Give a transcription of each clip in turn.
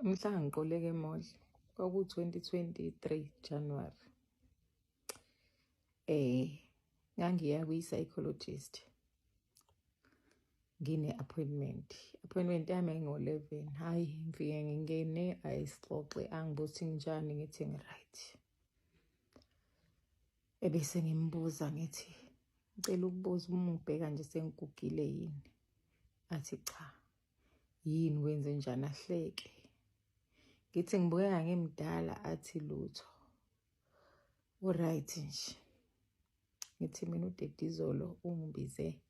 Mhla ngiqoleke emall kwaku-2023 January. Ngangiya kwi-psychologist. Ngine-appointment yami yayingo-11. Hhayi, ngifike ngingene ayisixoxe angibuze ukuthi nginjani, ngithi ngi-right. Ebese ngimbuza ngithi ngicela ukubuza uma ngibheka nje sengigugile yini. Athi cha. Yini kwenze njani? Ahleke. Ngithi ngibukeka ngimdala, athi lutho. Right nje. Ngithi mina uDedizolo ungibize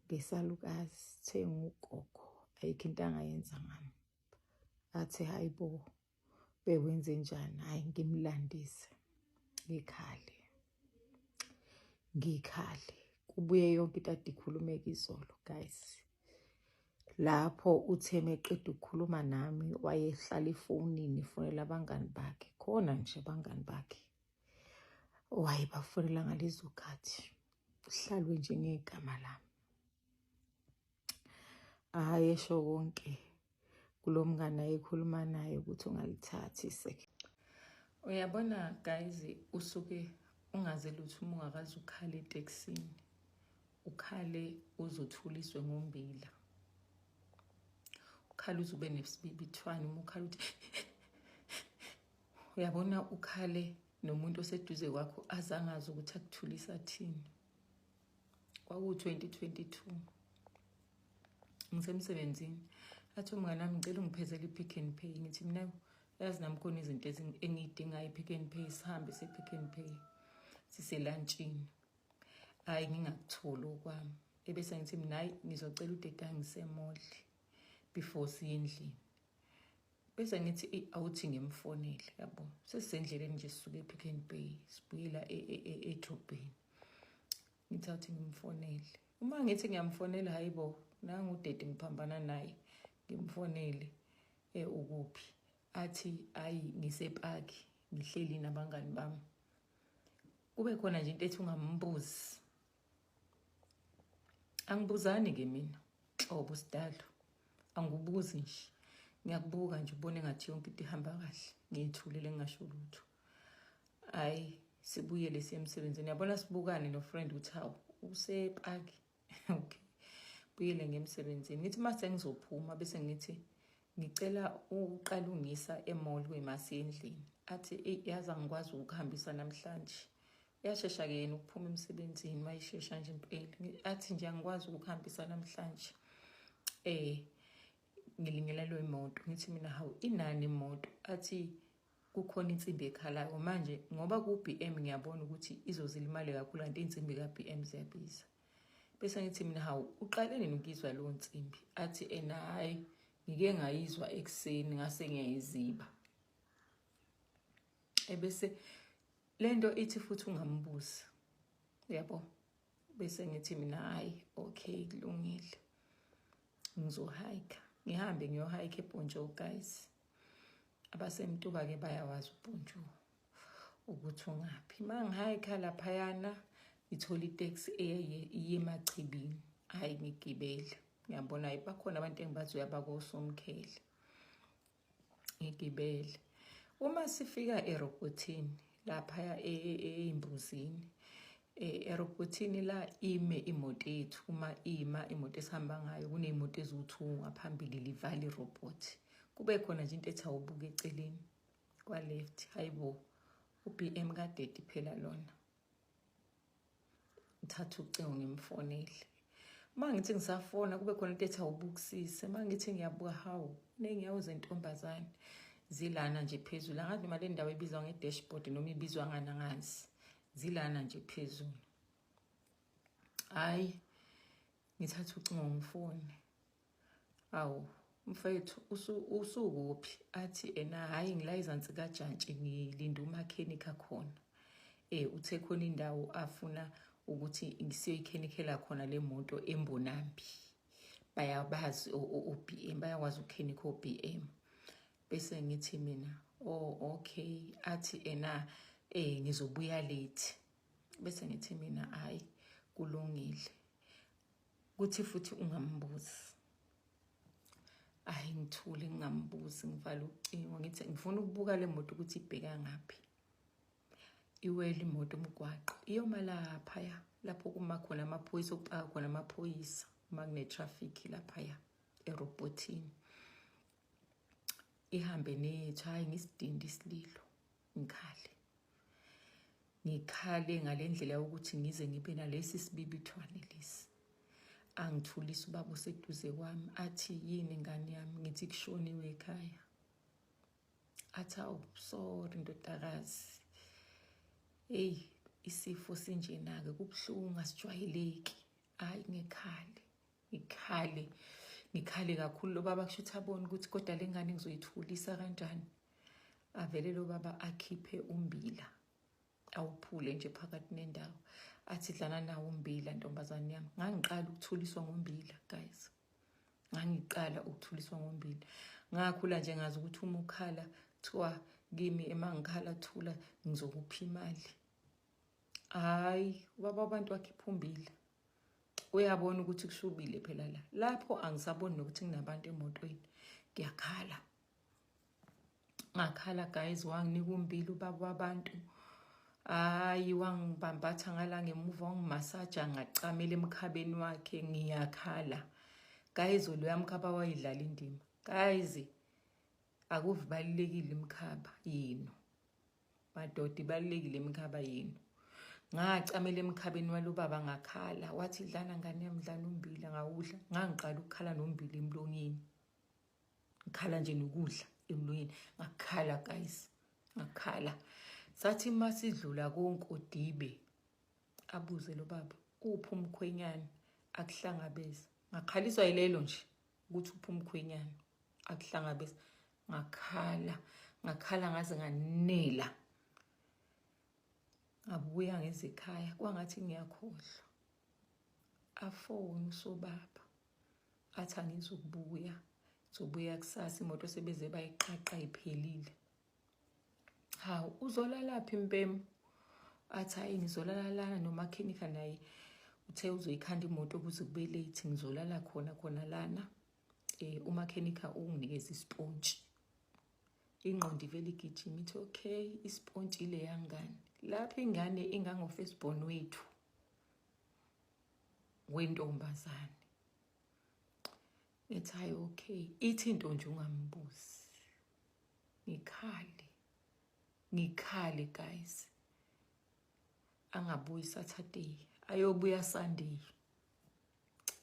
ngesalukazi, thenga ugogo, ayikho into angayenza ngami. Athi hayibo, bewenze njani? Hayi ngimlandise. Ngikhale. Kubuye yonke into ade ikhulumeka izolo, guys. Lapho uTheme eqeda ukukhuluma nami wayehlala efonini efonela abangani bakhe. Khona nje abangani bakhe. Wayebafonela ngalezo khathi. Hlalwe nje ngegama lami. Hhayi esho konke kulo mngane ayekhuluma naye ukuthi ungalithathi iseke. Uyabona guys, usuke ungaze lutho uma ungakazi ukhale etekisini. Ukhale uzothuliswe ngombila. Ukhale uzube nesibibithwane uma ukhale uthi uyabona ukhale nomuntu oseduze kwakho azangazi ukuthi akuthulisa thini. Kwaku-2022. Ngisemsebenzini. Athi umngane wami ngicela ungiphezele i-Pick n Pay. Ngithi mina yazi nami khona izinto engiyidingayo i-Pick n Pay, sihambe se-Pick n Pay. Siselantshini. Hayi ngingakutholi okwami. Ebese ngithi mina hayi ngizocela udade angisemall before siye endlini. Bese ngithi awuthi ngimfonele, yabo. Sesisendleleni nje sisuke e-Pick n Pay, sibuyela edrobheni. Ngithi awuthi ngimfonele. Uma ngithi ngiyamfonela, hayibo, nangu udade ngiphambana naye, ngimfonele ukuphi. Athi ayi ngisepaki, ngihleli nabangani bami. Kube khona nje into ethi ungambuzi. Angibuzani ke mina. Xobo sidalo. Angibuzi nje. Ngiyakubuka nje ubone ngathi yonke into ihamba kahle. Ngiyithulile ngingasho lutho. Hayi sibuyele siye emsebenzini. Yabona sibukane no friend uthi hawu usepaki. Okay. Buyele ngemsebenzini. Ngithi mase ngizophuma bese ngithi ngicela uqala ungisa emall kwemasi endlini. Athi yazi angikwazi ukuhambisa namhlanje. Yashesha ke yena ukuphuma emsebenzini mayishesha nje impela. Athi nje angikwazi ukuhambisa namhlanje. Ngilingelelwe imoto. Ngithi mina hawu inani imoto. Athi kukhona insimbi ekhalayo manje ngoba ku BM ngiyabona ukuthi izozilimale kakhulu kanti insimbi ka BM ziyabiza. Bese ngithi mina hawu uqalene nokuzwa leyo nsimbi. Athi hayi ngike ngayizwa ekseni ngase ngiyayiziba. Ebese lento ithi futhi ungambuzi. Yabo. Bese ngithi mina hayi okay kulungile. Ngizohike. Ngihambe ngiyohike ePontsho guys. Abasemtuba ke bayawazi uPontsho ukuthi ungaphi. Mangihike lapha yana ithola itaxi iye eMachibini. Hayi ngigibele. Ngiyabona bakhona abantu engibaziyo abakosomkhele. Ngigibele. Uma sifika eRobotini lapha eImbuzini. ERobotini la ime imoto yethu. Uma ima imoto esihamba ngayo kunezimoto eziwu2 ngaphambili livali irobot. Kube khona nje into ethi awubuka eceleni kwa left. Hayibo uBM kaDedi phela lona. Ngithatha ucingo ngimfonele. Mangithi ngisafona kube khona into ethi awubukisise. Mangithi ngiyabuka hawu nengiyawo zentombazane zilana nje phezulu. Angazi noma le ndawo ebizwa ngedashboard noma ibizwa ngana ngansi. Zilana nje phezulu. Hayi ngithatha ucingo ngifone. Awu mfethu usukuphi? Athi hayi ngila izansi kaJantshi ngilinda umakhenika khona. Uthe khona indawo afuna ukuthi ngisiyoyikhenikhela khona le moto eMbonambi. Bayabazi oBM, bayakwazi ukukhenika oBM. Bese ngithi mina okay. Athi ngizobuya late. Bese ngithi mina hayi kulungile. Kuthi futhi ungambuzi. ayi ngithule ngingambuzi ngivala ucingo ngithi ngifuna ukubuka le moto ukuthi ibheka ngaphi. Iwela imoto umgwaqo iyoma laphaya lapho kuma khona amaphoyisa okupaka khona amaphoyisa uma kune-traffic laphaya erobotini. Ihambe nethu hayi ngisidindi isililo ngikhale ngale ndlela yokuthi ngize ngibe nalesi sibibithwane lesi. Angithulisa ubaba oseduze kwami athi yini ngane yami, ngithi kushoniwe ekhaya. Athi awu sorry ndodakazi, isifo sinjena-ke kubuhlungu asijwayeleki. Hayi ngikhale kakhulu. Lo baba kusho ukuthi abone ukuthi kodwa le ngane ngizoyithulisa kanjani. Avele lo baba akhiphe umbila awuphule nje phakathi nendawo, athi dlana nawo umbila ntombazane yami. Ngangiqala ukuthuliswa ngombila guys, ngakhula nje ngazi ukuthi uma ukhala kuthiwa kimi emangikhala thula ngizokupha imali. Hayi ubaba abantu wakhipha umbila, uyabona ukuthi kushubile phela lapho angisaboni nokuthi nginabantu emotweni. Ngakhala guys, wanginika umbila ubaba wabantu. Hayi wangibambatha ngala ngemuva, wangimasaja ngacamela emkhabeni wakhe ngiyakhala. Guys loya mkhaba wayidlala indima. Guys akuvibalekile imkhaba yenu madoda, ibalekile imkhaba yenu. Ngacamela emkhabeni walo baba ngakhala. Wathi dlana ngane yami, dlana umbila. Ngawudla, ngangiqala ukukhala nombila emlonyeni, ngikhala nje nokudla emlonyeni. Ngakhala guys, ngakhala. Sathi masidlula koNkodibe abuze lo baba, uphi umkhwenyana akuhlangabeza. Ngakhaliswa yilelo nje ukuthi uphi umkhwenyana akuhlangabeza. Ngakhala ngaze nganela. Ngabuya ngeze ekhaya kwangathi ngiyakhohlwa. Afona usobaba athi angizukubuya, ngizobuya kusasa, imoto sebeze bayiqaqa iphelile. Hawu uzolalaphi mpemu? Athi hayi ngizolala lana nomakhenika naye uthe uzoyikhanda imoto ukuze kube late. Ngizolala khona lana. Umakhenika unginikeza ispontshi. Ingqondo ivele igijima ithi okay, ispontshi ile yangane. Lapho ingane ingangofirstborn wethu wentombazane. Ethi hayi okay, ithi into nje ungambuzi. Ngikhale guys. Angabuyi Saturday, ayobuya Sunday.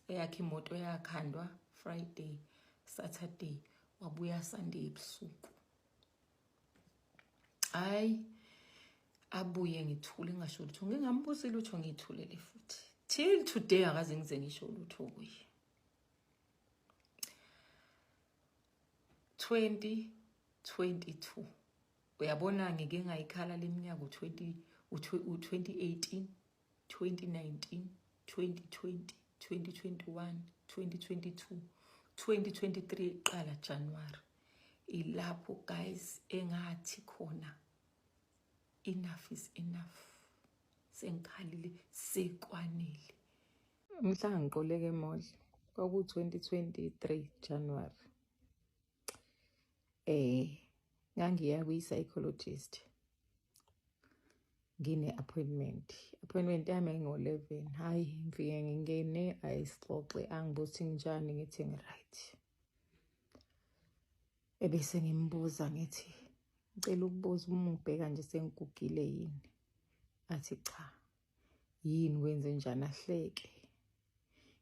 Eyakhe imoto yakhandwa Friday, Saturday wabuya Sunday ebusuku. Hayi abuye ngithule ngisho lutho, ngingambuzi lutho, ngithulele futhi. Till today akaze ngize ngisho lutho kuye. 2022 uyabona ngike ngayikhala leminyaka u2018, 2019, 2020, 2021, 2022, 2023 qala January. Ilapho guys engathi khona enough is enough. Sengikhalile sekwanele. Mhla ngiqoleke emodla kwaku 2023 January. Ngangiya kwi-psychologist. Ngine-appointment yami ngo-11. Hayi ngifike ngingene ayisixoxe, angibuthi njani, ngithi ngiright. Ebese ngimbuza ngithi ngicela ukubuza uma ngibheka nje sengigugile yini. Athi cha. Yini wenze njani? Ahleke.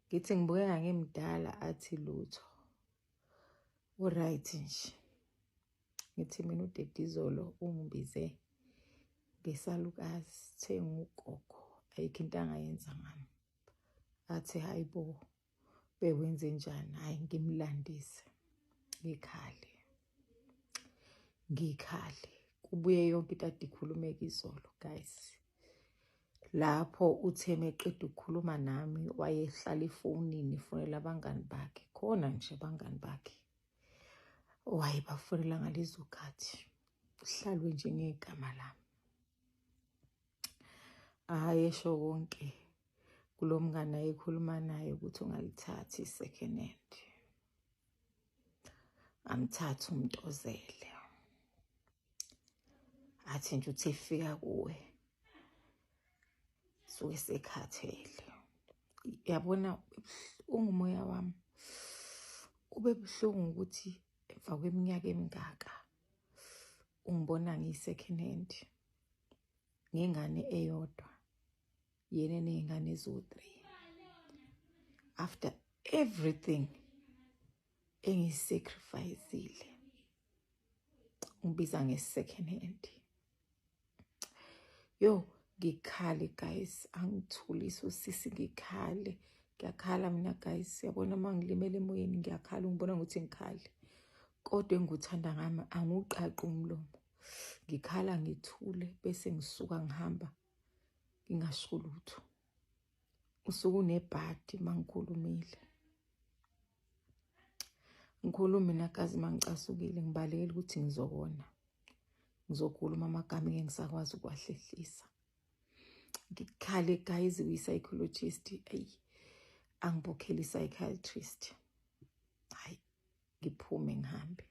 Ngithi ngibukeka ngimdala. Athi lutho. Uright nje. Ngithi mina uDedizolo ungibize ngesalukazi, the ngugogo, ayikho into angayenza ngami. Athi hayibo bewenze njani? Hayi ngimlandise. Ngikhale. Kubuye yonke into ade ikhulumeka izolo guys. Lapho uTheme eqeda ukukhuluma nami wayehlala efonini efonela abangani bakhe. Khona nje abangani bakhe wayebafonela ngalezo khathi. Uhlalwe nje ngegama lami. Esho konke kulomngane ayekhuluma naye ukuthi ungalithathi second hand. amthatha umntozele. Athi nje uthi efika kuwe suke sekhathele. Yabona ungumoya wami ube buhlungu ukuthi emva kweminyaka emingaka ungibona ngiyi-second hand ngengane eyodwa yena ney'ngane eziwu-3 after everything engisacrificeile ngibiza nge-second hand. Yo, ngikhale guys, angithulise usisi ngikhale. Ngiyakhala mina guys, yabona uma ngilimele emoyeni ngiyakhala, ngibona ukuthi ngikhale. Kodwa engikuthanda ngami angiwuqaqi umlomo. Ngikhala ngithule bese ngisuka ngihamba ngingasho lutho. Usuke unebhadi mangikhulumile. Ngikhuluma mina kazi mangicasukile ngibalekela ukuthi ngizokona. Ngizokhuluma amagama engisakwazi ukwahlehlisa. Ngikhale guys uyi-psychologist, angibokhela i-psychiatrist. Hayi, ngiphume ngihambe.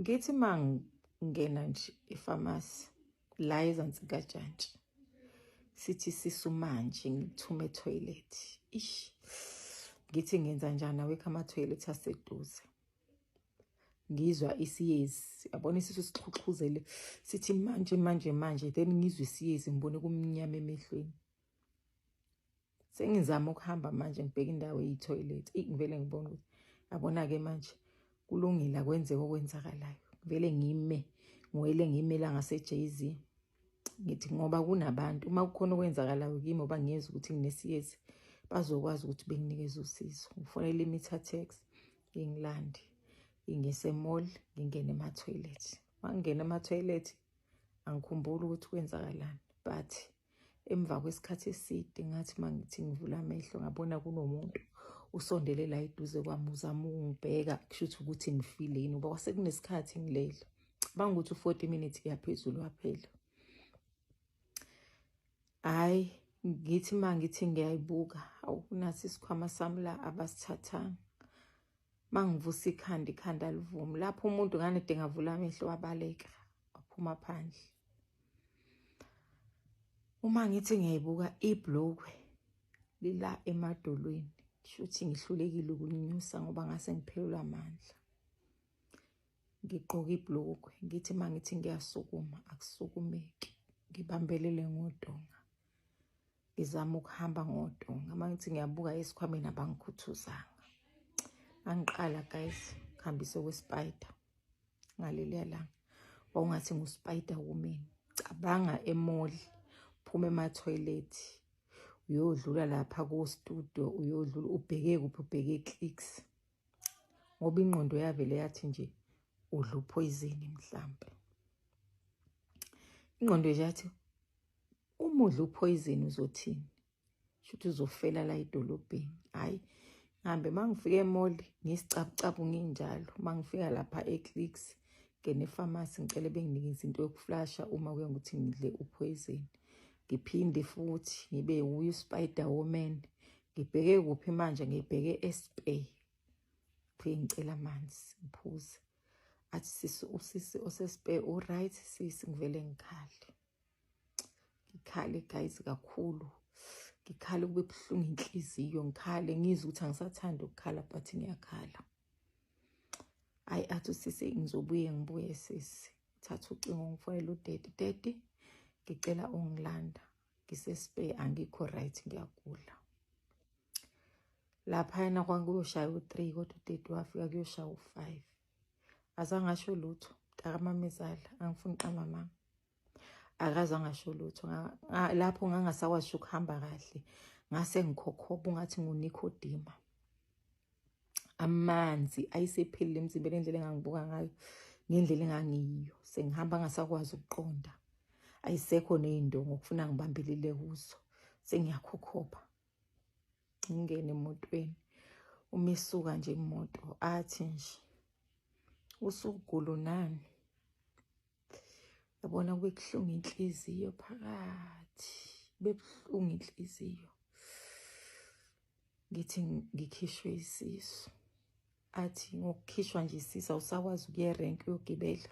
Ngithi mangingena nje efamasi la ezansi kaJantshi. Sithi sisumanje ngithume etoilet. Ngithi ngenza njani awekho ama-toilet aseduze. Ngizwa isiyezi, yabona isisu sixhuxhuzele sithi manje then ngizwe isiyezi ngibone kumnyama emehlweni. Sengizama ukuhamba manje ngibheka indawo eyi-toilet. Ngivele ngibona ukuthi yabona-ke manje kulungile akwenzeke okwenzakalayo. Vele ngime ngwele ngimela ngase-Jay-Z. Ngithi ngoba kunabantu uma kukhona okwenzakalayo kimi oba ngiyeza ukuthi nginesiyezi bazokwazi ukuthi benginikeze usizo. Ngifonele i-meter taxi ingilande. Ngise-mall ngingene ema-toilet. Mangingena ema-toilet angikhumbuli ukuthi kwenzakalani. But emva kwesikhathi eside ngathi mangithi ngivula amehlo ngabona kunomuntu usondele la eduze kwami uzama ukungibheka kushuthi ukuthi ngifile yini ngoba kwasekunesikhathi ngilele. Bangukuthi 40 minutes yaphezulu waphela. Hayi, ngithi mangithi ngiyayibuka awunathi isikhwama sami la abasithathanga. Mangivusa ikhanda livumi. Lapho umuntu nganede ngavula amehlo wabaleka waphuma phandle. Uma ngithi ngiyayibuka ibhlokwe lila emadolweni. Shuthi ngihlulekile ukulinyusa ngoba ngase ngiphelelwa amandla. Ngigqoka ibhlokwe. Ngithi mangithi ngiyasukuma akusukumeki. Ngibambelele ngodonga. Ngizama ukuhamba ngodonga. Mangithi ngiyabuka esikhwameni abangikhuthuzanga. Angiqala guys khambise kweSpider ngaleliya langa. Wawungathi nguSpider woman. Cabanga emall, phuma ema-toilet, uyodlula lapha ko-studio, uyodlula ubheke kuphi, ubheke Clicks. Ngoba ingqondo yavele yathi nje udla upoison mhlambe. Ingqondo yathi uma udla upoison uzothini? Shuthi uzofela la edolobheni. Hayi, ngihambe mangifika emall ngisicabucabu nginjalo. Mangifika lapha eClicks ngene efamasi ngicela benginikeze into yokuflasha uma kuya ukuthi ngidle upoison. Ngiphinde futhi ngibe uSpider woman. Ngibheke kuphi manje? Ngibheke eSpay. Phike ngicela amanzi ngiphuze. Athi sisi usisi oseSpay right sisi ngivele ngikhale. Ngikhale guys kakhulu. Ngikhale kube buhlungu inhliziyo, ngikhale ngizwe ukuthi angisathanda ukukhala but ngiyakhala. Hayi athi usisi ngizobuye sisi. Thatha ucingo ngifonele udade. Daddy ngicela ungilanda. NgiseSpay angikho right ngiyagula. Lapha yena kwakuyoshaya u3 kodwa udade wafika kuyoshaya u5. Azange asho lutho. Takamamezala angifuni qama mama. Akaze angasho lutho. Lapho ngangasakwazi ukuhamba kahle. Ngase ngikhokhoba ungathi nguNicodemus. Amanzi ayisephelile emzimbeni endlela engangibuka ngayo ngendlela engangiyiyo. Sengihamba ngasakwazi ukuqonda. Ayisekho nezindongo ukufuna ngibambelele kuzo. Sengiyakhokhoba. Ngingene emotweni. Umisuka nje imoto athi nje usugula nani? Yabona kubuhlungu inhliziyo phakathi. Bebuhlungu inhliziyo. Ngithi ngikhishwe isisu. athi ngokukhishwa nje sisa usakwazi ukuya erenki uyogibela.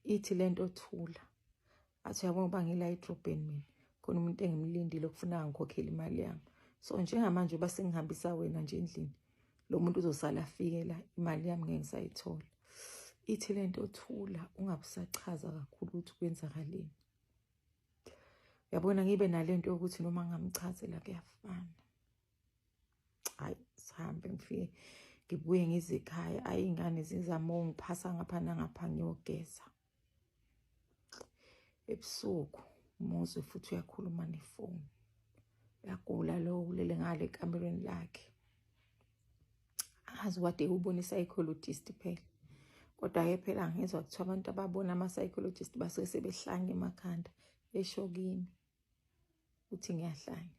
Ithi lento Thula athi yabona uba ngila edrobheni mina khona umuntu engimlindile okufuna ngikhokhele imali yami. So njengamanje uba sengihambisa wena nje endlini, lo muntu uzosala afike la, imali yami ngeke ngisayithola. Ithi lento Thula ungabusachaza kakhulu ukuthi kwenzakaleni. Yabona ngibe nalento yokuthi noma ngamchazela kuyafana. Hayi sihambe ngifike ngibuye ngize ekhaya, ayingane zizama ungiphasa ngapha nangapha ngiyogeza. Ebusuku umuzwe futhi uyakhuluma nefoni. Uyagula lo ulele ngale ekamereni lakhe. Azi wade ubona i-psychologist phela. Kodwa-ke phela ngizwa kuthiwa abantu ababona ama-psychologist basuke sebehlanya emakhanda esho kimi ukuthi ngiyahlanya.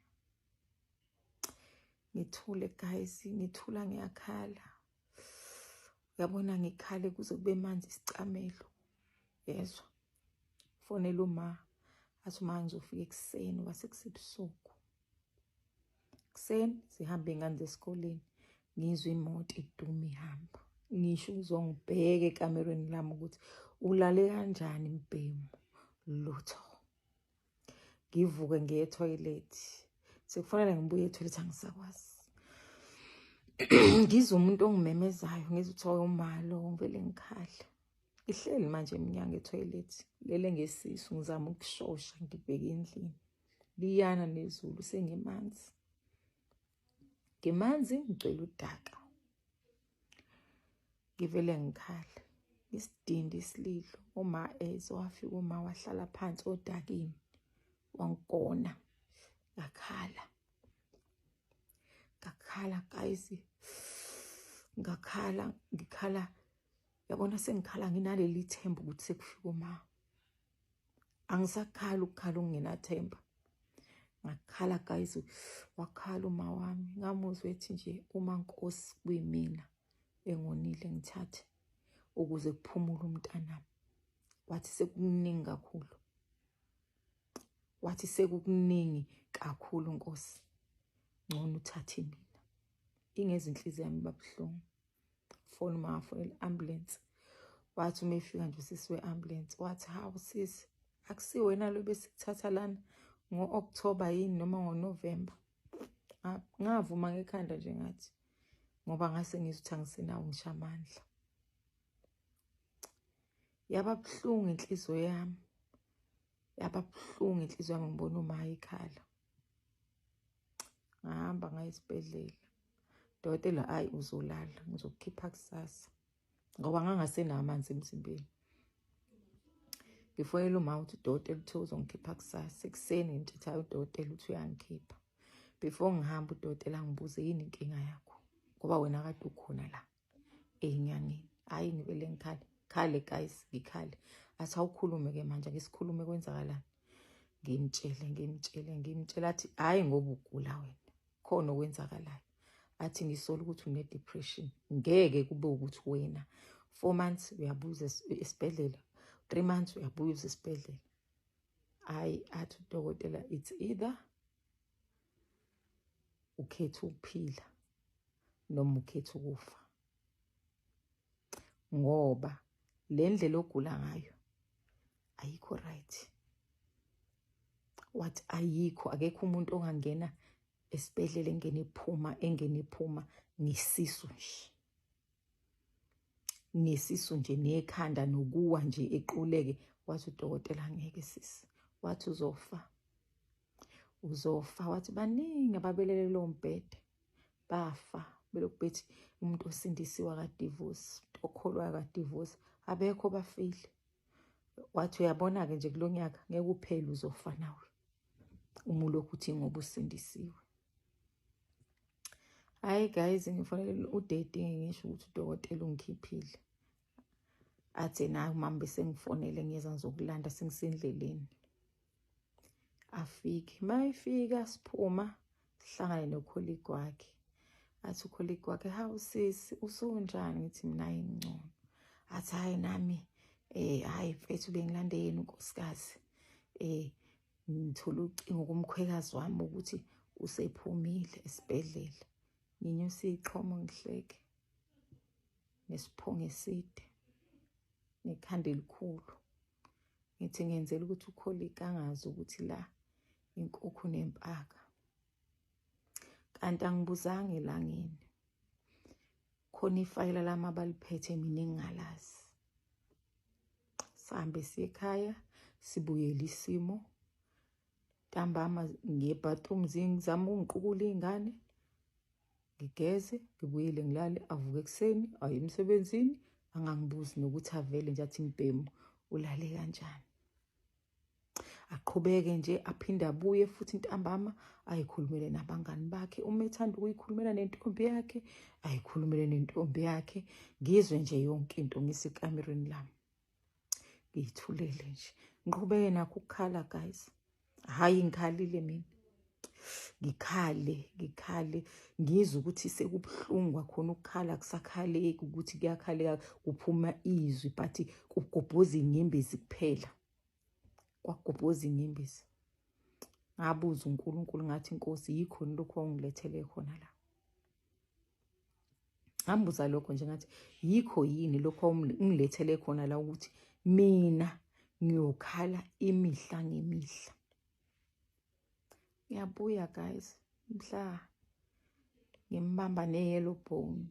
Ngithule guys, ngithula ngiyakhala. Uyabona ngikhale kuze kube manzi isicamelo. Yezwa. Fonela uma athi uma ngizofika ekuseni wasekusebusuku. Kuseni sihambe ingane zesikoleni. Ngizwe imoto iduma ihamba. Ngisho uzongibheka ekamereni lami ukuthi ulale kanjani mbhemu lutho. Ngivuke ngiye etoilet. Sekufanele ngibuye etoilet angisakwazi. Ngizwe umuntu ongimemezayo ngizwe uthiwa umalo ngivele ngikhala. Ihleli manje eminyanga etoilet. Lele ngesisu ngizama ukushosha ngibheke endlini. Liyana nezulu sengimanzi. Ngimanzi ngicela udaka. Ngivele ngikhala. Isidindi isililo. Uma wafika uma wahlala phansi odakini. Wangigona. Ngakhala. Ngakhala guys. Ngikhala. Yabona sengikhala nginaleli themba ukuthi sekufika uma. Angisakhala ukukhala ungenathemba. Ngakhala guys, wakhala uma wami. Ngamuzwa ethi nje uma Nkosi kuyimina engonile ngithathe ukuze kuphumule umntanami. Wathi sekukuningi kakhulu. Wathi sekukuningi kakhulu Nkosi. Ngcono uthathe mina. Ingezi inhliziyo yami babuhlungu. Phone uma fonela ambulance. Wathi uma efika nje sisiwe ambulance. Wathi hawu sisi akusiwe wena lo besikuthatha lana ngo-October yini noma ngo-November. Ngavuma ngekhanda nje ngathi ngoba ngase ngizuthi angisenawo ngisho amandla. Yababuhlungu inhliziyo yami. Yababuhlungu inhliziyo yami ngibona uma ayikhala. Ngahamba ngaya esibhedlela. Dokotela ayi uzolala ngizokukhipha kusasa. Ngoba ngangasenawo amanzi emzimbeni. Ngifonela uma uthi udokotela uthe uzongikhipha kusasa. Ekuseni ngimthethayo udokotela uthi uyangikhipha. Before ngihamba udokotela ngibuze yini inkinga yakho? Ngoba wena kade ukhona la enyangeni. Hayi ngivele ngikhale. Khale guys ngikhale. Athi awukhulume ke manje ngisikhulume kwenzakalani. Ngimtshela athi hayi ngoba ugula wena. Khona okwenzakalayo. Athi ngisola ukuthi une depression. Ngeke kube ukuthi wena 4 months uyabuza esibhedlela. 3 months uyabuza esibhedlela. Hayi athi udokotela it's either ukhetha ukuphila noma ukhetha ukufa. Ngoba le ndlela ogula ngayo ayikho right. Wathi ayikho akekho umuntu ongangena esibhedlela engene iphuma ngisisu nje. Ngisisu nje nekhanda nokuwa nje equleke. Wathi udokotela ngeke sisi. Wathi uzofa. Wathi baningi ababelele lo mbhede bafa belokhu bethi umuntu osindisiwe ka divorce, okholwa ka divorce abekho bafile. Wathi uyabona ke nje kulonyaka ngeke uphele uzofa nawe. Umulo ukuthi ngoba usindisiwe. Hayi guys ngifonela udate ngisho ukuthi udokotela ungikhiphile. Athi nayi mama bese ngifonele ngiyeza ngizokulanda sengisendleleni. Afike mayifika siphuma sihlangane nocolleague wakhe. Athi ucolleague wakhe hawu sisi usunjani ngithi mina ingcono. Athi hayi nami hayi mfethu bengilande yena unkosikazi. Ngithola ucingo kumkhwekazi wami ukuthi usephumile esibhedlela. nginyusa iqhomo ngihleke nesiphongo eside nekhanda elikhulu. Ngithi ngenzela ukuthi ukholika angazi ukuthi la inkukhu nempaka. Kanti angibuzanga elangeni. Khona ifayela lami abaliphethe mina engingalazi. Sihambe siye ekhaya, sibuyele isimo. Ntambama ngiye-bathroom ngizama ukungiqukula iy'ngane. Ngigeze, ngibuyele ngilale, avuke ekuseni, aye emsebenzini, angangibuzi nokuthi avele nje athi mbhemu ulale kanjani. Aqhubeke nje aphinde abuye futhi ntambama ayikhulumele nabangani bakhe. Uma ethanda ukuyikhulumela nentombi yakhe, ayikhulumele nentombi yakhe. Ngizwe nje yonke into ngisekamereni lami. Ngiyithulele nje. Ngiqhubeke nakho ukukhala guys. Hayi ngikhalile mina. Ngikhale ngizwe ukuthi sekubuhlungu khona ukukhala kusakhaleki ukuthi kuyakhaleka kuphuma izwi but kugobhoza inyembezi kuphela. Kwagobhoza inyembezi. Ngabuza uNkulunkulu ngathi Nkosi yikho lokho ongilethele khona la. Ngambuza lokho nje ngathi yikho yini lokho ungilethele khona la ukuthi mina ngiyokhala imihla ngemihla. Ngiyabuya guys, mhla ngimbamba ne-yellow bone.